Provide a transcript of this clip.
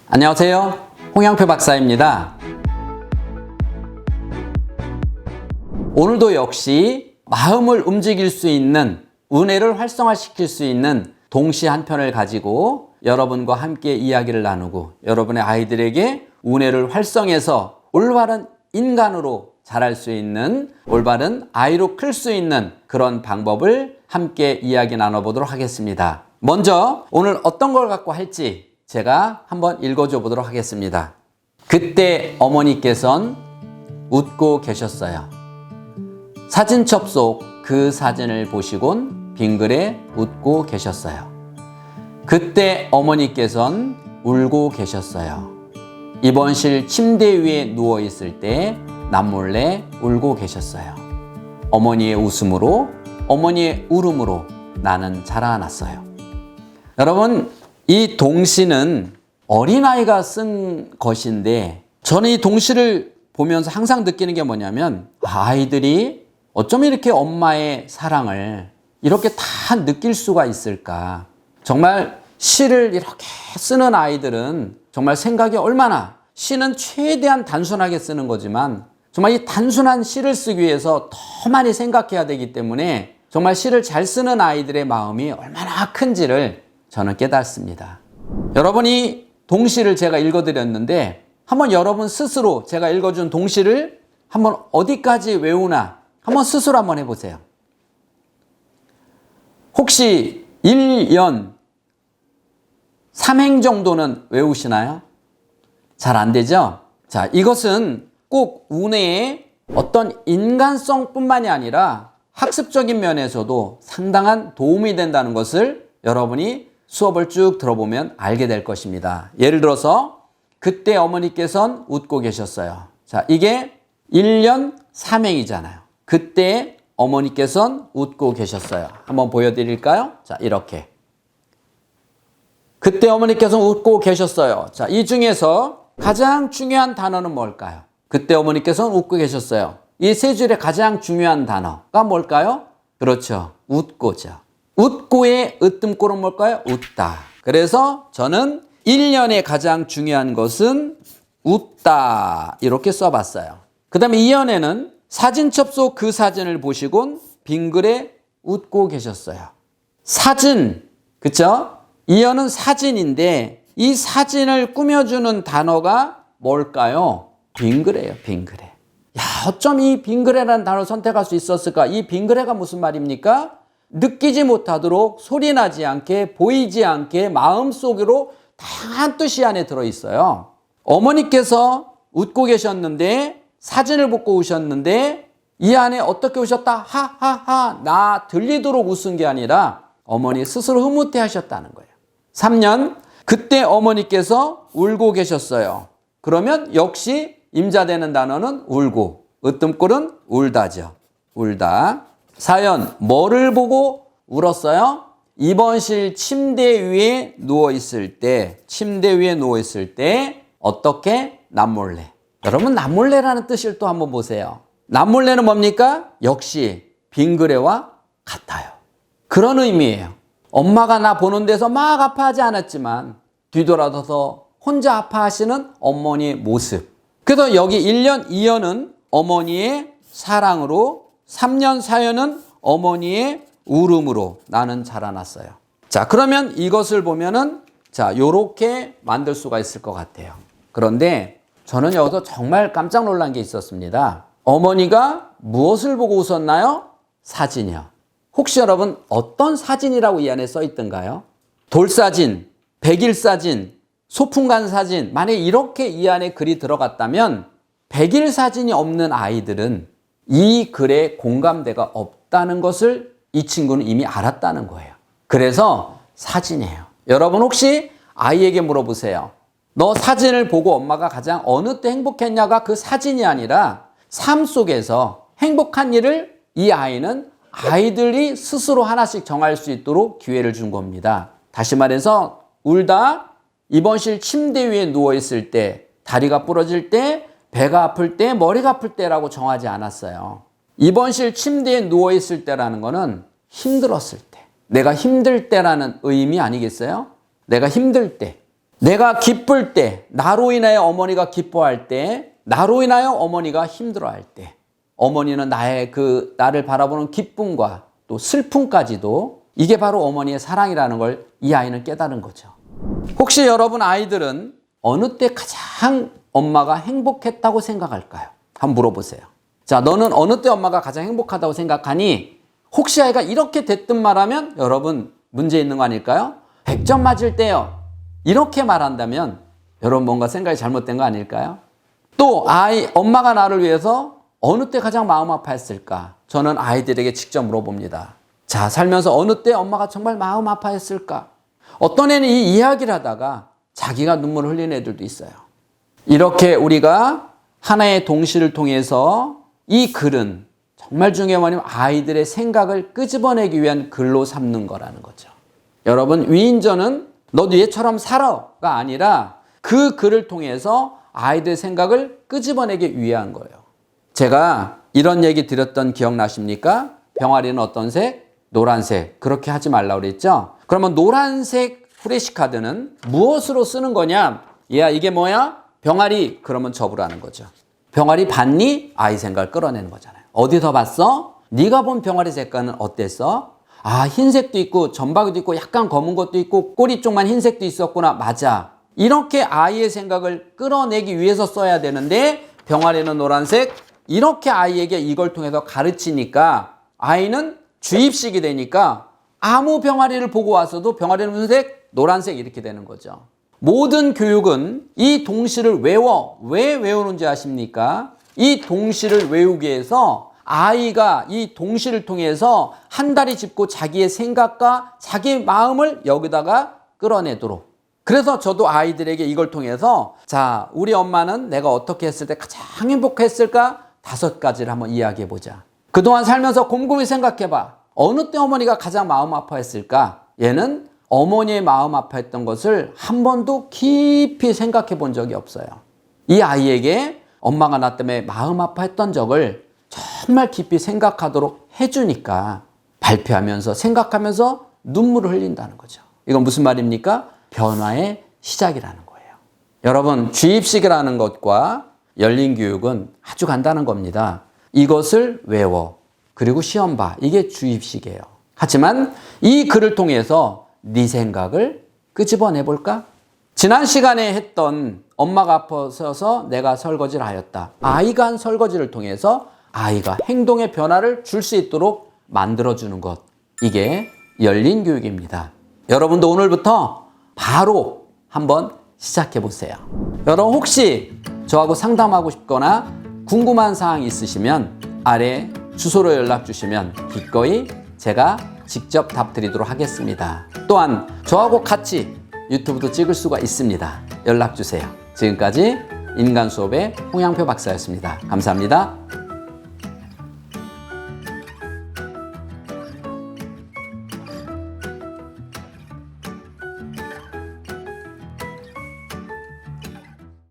안녕하세요. 홍영표 박사입니다. 오늘도 역시 마음을 움직일 수 있는, 은혜를 활성화시킬 수 있는 동시 한 편을 가지고 여러분과 함께 이야기를 나누고 여러분의 아이들에게 은혜를 활성해서 올바른 인간으로 자랄 수 있는, 올바른 아이로 클 수 있는 그런 방법을 함께 이야기 나눠보도록 하겠습니다. 먼저 오늘 어떤 걸 갖고 할지 제가 한번 읽어줘 보도록 하겠습니다. 그때 어머니께선 웃고 계셨어요. 사진첩 속 그 사진을 보시곤 빙그레 웃고 계셨어요. 그때 어머니께선 울고 계셨어요. 입원실 침대 위에 누워 있을 때 남몰래 울고 계셨어요. 어머니의 웃음으로, 어머니의 울음으로 나는 자라났어요. 여러분, 이 동시는 어린아이가 쓴 것인데 저는 이 동시를 보면서 항상 느끼는 게 뭐냐면 아이들이 어쩜 이렇게 엄마의 사랑을 이렇게 다 느낄 수가 있을까. 정말 시를 이렇게 쓰는 아이들은 정말 생각이 얼마나, 시는 최대한 단순하게 쓰는 거지만 정말 이 단순한 시를 쓰기 위해서 더 많이 생각해야 되기 때문에 정말 시를 잘 쓰는 아이들의 마음이 얼마나 큰지를 저는 깨닫습니다. 여러분이 동시를 제가 읽어드렸는데 한번 여러분 스스로 제가 읽어준 동시를 한번 어디까지 외우나 한번 스스로 한번 해보세요. 혹시 1연 3행 정도는 외우시나요? 잘 안 되죠? 자, 이것은 꼭 운해의 어떤 인간성뿐만이 아니라 학습적인 면에서도 상당한 도움이 된다는 것을 여러분이 수업을 쭉 들어보면 알게 될 것입니다. 예를 들어서 그때 어머니께선 웃고 계셨어요. 자, 이게 1년 3행이잖아요. 그때 어머니께선 웃고 계셨어요. 한번 보여드릴까요? 자, 이렇게. 그때 어머니께서 웃고 계셨어요. 자, 이 중에서 가장 중요한 단어는 뭘까요? 그때 어머니께서는 웃고 계셨어요. 이 세 줄의 가장 중요한 단어가 뭘까요? 그렇죠. 웃고죠. 웃고의 으뜸꼴은 뭘까요? 웃다. 그래서 저는 1년의 가장 중요한 것은 웃다. 이렇게 써봤어요. 그 다음에 2년에는 사진첩 속 그 사진을 보시곤 빙그레 웃고 계셨어요. 사진, 그쵸? 2년은 사진인데 이 사진을 꾸며주는 단어가 뭘까요? 빙그레예요, 빙그레. 야, 어쩜 이 빙그레라는 단어를 선택할 수 있었을까? 이 빙그레가 무슨 말입니까? 느끼지 못하도록, 소리나지 않게, 보이지 않게 마음속으로 다양한 뜻이 안에 들어있어요. 어머니께서 웃고 계셨는데 사진을 보고 우셨는데 이 안에 어떻게 우셨다? 하하하, 나 들리도록 웃은 게 아니라 어머니 스스로 흐뭇해 하셨다는 거예요. 3년, 그때 어머니께서 울고 계셨어요. 그러면 역시 임자되는 단어는 울고, 으뜸꼴은 울다죠. 울다. 4연, 뭐를 보고 울었어요? 입원실 침대 위에 누워있을 때, 침대 위에 누워있을 때 어떻게? 남몰래. 여러분, 남몰래라는 뜻을 또 한번 보세요. 남몰래는 뭡니까? 역시 빙그레와 같아요. 그런 의미예요. 엄마가 나 보는 데서 막 아파하지 않았지만 뒤돌아서서 혼자 아파하시는 어머니의 모습. 그래서 여기 1년, 2년은 어머니의 사랑으로, 3년, 4년은 어머니의 울음으로 나는 자라났어요. 자, 그러면 이것을 보면은 자, 요렇게 만들 수가 있을 것 같아요. 그런데 저는 여기서 정말 깜짝 놀란 게 있었습니다. 어머니가 무엇을 보고 웃었나요? 사진이요. 혹시 여러분 어떤 사진이라고 이 안에 써 있던가요? 돌사진, 백일사진, 소풍간 사진. 만약에 이렇게 이 안에 글이 들어갔다면 백일사진이 없는 아이들은 이 글에 공감대가 없다는 것을 이 친구는 이미 알았다는 거예요. 그래서 사진이에요. 여러분 혹시 아이에게 물어보세요. 너 사진을 보고 엄마가 가장 어느 때 행복했냐가 그 사진이 아니라 삶 속에서 행복한 일을 이 아이는 아이들이 스스로 하나씩 정할 수 있도록 기회를 준 겁니다. 다시 말해서 울다, 입원실 침대 위에 누워있을 때, 다리가 부러질 때, 배가 아플 때, 머리가 아플 때라고 정하지 않았어요. 입원실 침대에 누워있을 때라는 거는 힘들었을 때, 내가 힘들 때라는 의미 아니겠어요? 내가 힘들 때, 내가 기쁠 때, 나로 인하여 어머니가 기뻐할 때, 나로 인하여 어머니가 힘들어할 때, 어머니는 나를 바라보는 기쁨과 또 슬픔까지도 이게 바로 어머니의 사랑이라는 걸 이 아이는 깨달은 거죠. 혹시 여러분 아이들은 어느 때 가장 엄마가 행복했다고 생각할까요? 한번 물어보세요. 자, 너는 어느 때 엄마가 가장 행복하다고 생각하니? 혹시 아이가 이렇게 대뜸 말하면 여러분 문제 있는 거 아닐까요? 100점 맞을 때요. 이렇게 말한다면 여러분 뭔가 생각이 잘못된 거 아닐까요? 또 엄마가 나를 위해서 어느 때 가장 마음 아파했을까? 저는 아이들에게 직접 물어봅니다. 자, 살면서 어느 때 엄마가 정말 마음 아파했을까? 어떤 애는 이 이야기를 하다가 자기가 눈물을 흘리는 애들도 있어요. 이렇게 우리가 하나의 동시를 통해서 이 글은 정말 중요한 건 아이들의 생각을 끄집어내기 위한 글로 삼는 거라는 거죠. 여러분, 위인전은 너도 얘처럼 살아가 아니라 그 글을 통해서 아이들의 생각을 끄집어내기 위한 거예요. 제가 이런 얘기 드렸던 기억나십니까? 병아리는 어떤 색? 노란색. 그렇게 하지 말라고 그랬죠? 그러면 노란색 후레시카드는 무엇으로 쓰는 거냐? 얘야, 이게 뭐야? 병아리. 그러면 접으라는 거죠. 병아리 봤니? 아이 생각을 끌어내는 거잖아요. 어디서 봤어? 네가 본 병아리 색깔은 어땠어? 아, 흰색도 있고 점박이도 있고 약간 검은 것도 있고 꼬리 쪽만 흰색도 있었구나. 맞아. 이렇게 아이의 생각을 끌어내기 위해서 써야 되는데 병아리는 노란색. 이렇게 아이에게 이걸 통해서 가르치니까 아이는 주입식이 되니까 아무 병아리를 보고 왔어도 병아리는 무슨 색? 노란색 이렇게 되는 거죠. 모든 교육은 이 동시를 외워. 왜 외우는지 아십니까? 이 동시를 외우기 위해서 아이가 이 동시를 통해서 한 다리 짚고 자기의 생각과 자기 마음을 여기다가 끌어내도록. 그래서 저도 아이들에게 이걸 통해서 자, 우리 엄마는 내가 어떻게 했을 때 가장 행복했을까? 5가지를 한번 이야기해 보자. 그동안 살면서 곰곰이 생각해 봐. 어느 때 어머니가 가장 마음 아파했을까? 얘는 어머니의 마음 아파했던 것을 한 번도 깊이 생각해 본 적이 없어요. 이 아이에게 엄마가 나 때문에 마음 아파했던 적을 정말 깊이 생각하도록 해주니까 발표하면서 생각하면서 눈물을 흘린다는 거죠. 이건 무슨 말입니까? 변화의 시작이라는 거예요. 여러분, 주입식이라는 것과 열린 교육은 아주 간단한 겁니다. 이것을 외워. 그리고 시험 봐. 이게 주입식이에요. 하지만 이 글을 통해서 네 생각을 끄집어내볼까? 지난 시간에 했던 엄마가 아파서 내가 설거지를 하였다. 아이가 한 설거지를 통해서 아이가 행동의 변화를 줄 수 있도록 만들어주는 것. 이게 열린 교육입니다. 여러분도 오늘부터 바로 한번 시작해 보세요. 여러분 혹시 저하고 상담하고 싶거나 궁금한 사항이 있으시면 아래 주소로 연락 주시면 기꺼이 제가 직접 답 드리도록 하겠습니다. 또한 저하고 같이 유튜브도 찍을 수가 있습니다. 연락 주세요. 지금까지 인간수업의 홍양표 박사였습니다. 감사합니다.